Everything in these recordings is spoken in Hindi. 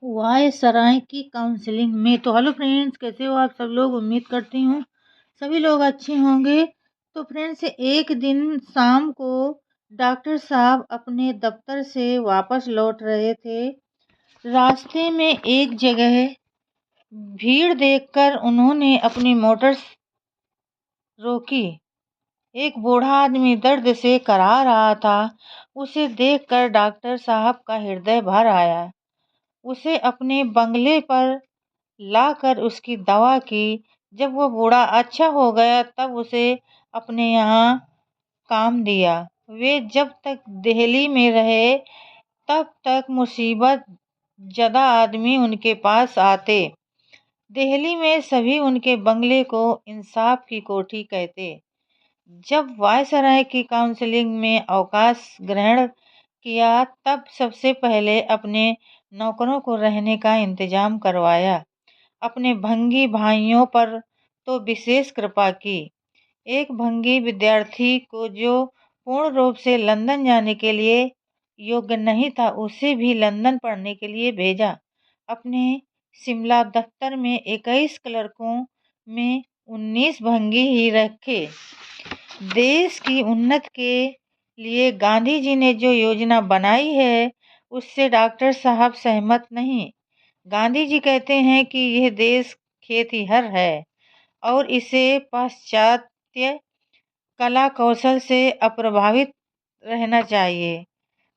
वायसराय की काउंसलिंग में। तो हेलो फ्रेंड्स, कैसे हो आप सब लोग। उम्मीद करती हूँ सभी लोग अच्छे होंगे। तो फ्रेंड्स, एक दिन शाम को डॉक्टर साहब अपने दफ्तर से वापस लौट रहे थे। रास्ते में एक जगह भीड़ देखकर उन्होंने अपनी मोटर रोकी। एक बूढ़ा आदमी दर्द से कराह रहा था। उसे देखकर डॉक्टर साहब का हृदय भर आया। उसे अपने बंगले पर लाकर उसकी दवा की। जब वह बूढ़ा अच्छा हो गया तब उसे अपने यहाँ काम दिया। वे जब तक दिल्ली में रहे तब तक मुसीबत ज़दा आदमी उनके पास आते। दिल्ली में सभी उनके बंगले को इंसाफ की कोठी कहते। जब वायसराय की काउंसलिंग में अवकाश ग्रहण किया तब सबसे पहले अपने नौकरों को रहने का इंतजाम करवाया। अपने भंगी भाइयों पर तो विशेष कृपा की। एक भंगी विद्यार्थी को जो पूर्ण रूप से लंदन जाने के लिए योग्य नहीं था, उसे भी लंदन पढ़ने के लिए भेजा। अपने शिमला दफ्तर में 21 क्लर्कों में 19 भंगी ही रखे। देश की उन्नति के लिए गांधी जी ने जो योजना बनाई है उससे डॉक्टर साहब सहमत नहीं। गांधी जी कहते हैं कि यह देश खेतिहर है और इसे पाश्चात्य कला कौशल से अप्रभावित रहना चाहिए।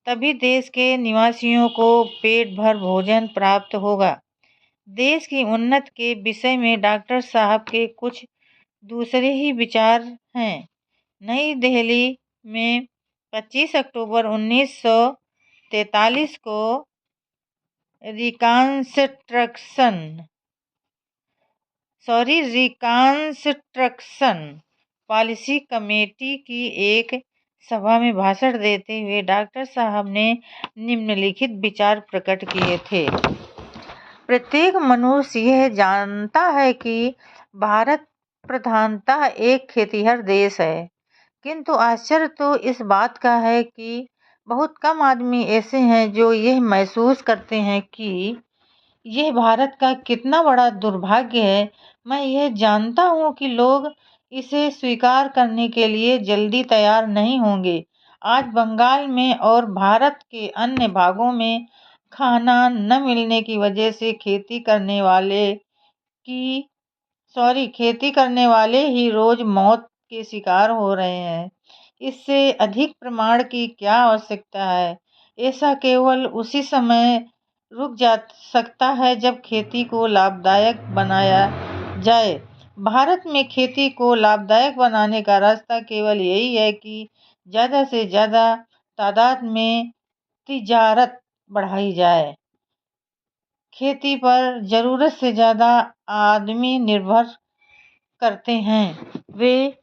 तभी देश के निवासियों को पेट भर भोजन प्राप्त होगा। देश की उन्नति के विषय में डॉक्टर साहब के कुछ दूसरे ही विचार हैं। नई दिल्ली में 25 अक्टूबर 1943 को रिकॉन्स्ट्रक्शन पॉलिसी कमेटी की एक सभा में भाषण देते हुए डॉक्टर साहब ने निम्नलिखित विचार प्रकट किए थे। प्रत्येक मनुष्य यह जानता है कि भारत प्रधानतः एक खेतिहर देश है, किंतु आश्चर्य तो इस बात का है कि बहुत कम आदमी ऐसे हैं जो यह महसूस करते हैं कि यह भारत का कितना बड़ा दुर्भाग्य है। मैं यह जानता हूँ कि लोग इसे स्वीकार करने के लिए जल्दी तैयार नहीं होंगे। आज बंगाल में और भारत के अन्य भागों में खाना न मिलने की वजह से खेती करने वाले ही रोज मौत के शिकार हो रहे हैं। इससे अधिक प्रमाण की क्या आवश्यकता है। ऐसा केवल उसी समय रुक जा सकता है जब खेती को लाभदायक बनाया जाए। भारत में खेती को लाभदायक बनाने का रास्ता केवल यही है कि ज़्यादा से ज़्यादा तादाद में तिजारत बढ़ाई जाए। खेती पर ज़रूरत से ज़्यादा आदमी निर्भर करते हैं, वे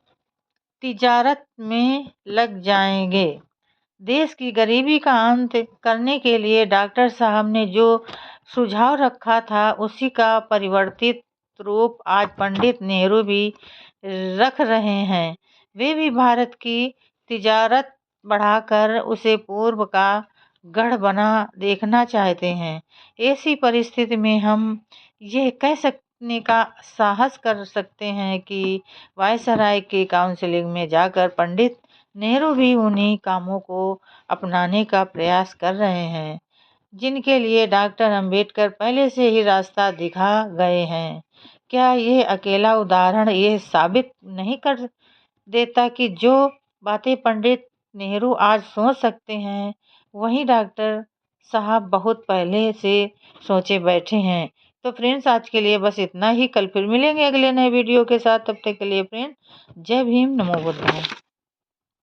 तिजारत में लग जाएंगे। देश की गरीबी का अंत करने के लिए डॉक्टर साहब ने जो सुझाव रखा था उसी का परिवर्तित रूप आज पंडित नेहरू भी रख रहे हैं। वे भी भारत की तिजारत बढ़ाकर उसे पूर्व का गढ़ बना देखना चाहते हैं। ऐसी परिस्थिति में हम यह कह सकने का साहस कर सकते हैं कि वायसराय के काउंसलिंग में जाकर पंडित नेहरू भी उन्हीं कामों को अपनाने का प्रयास कर रहे हैं जिनके लिए डॉक्टर अंबेडकर पहले से ही रास्ता दिखा गए हैं। क्या यह अकेला उदाहरण यह साबित नहीं कर देता कि जो बातें पंडित नेहरू आज सोच सकते हैं वही डॉक्टर साहब बहुत पहले से सोचे बैठे हैं। तो फ्रेंड्स, आज के लिए बस इतना ही। कल फिर मिलेंगे अगले नए वीडियो के साथ। तब तक के लिए फ्रेंड्स, जय भीम, नमो बुद्धाय।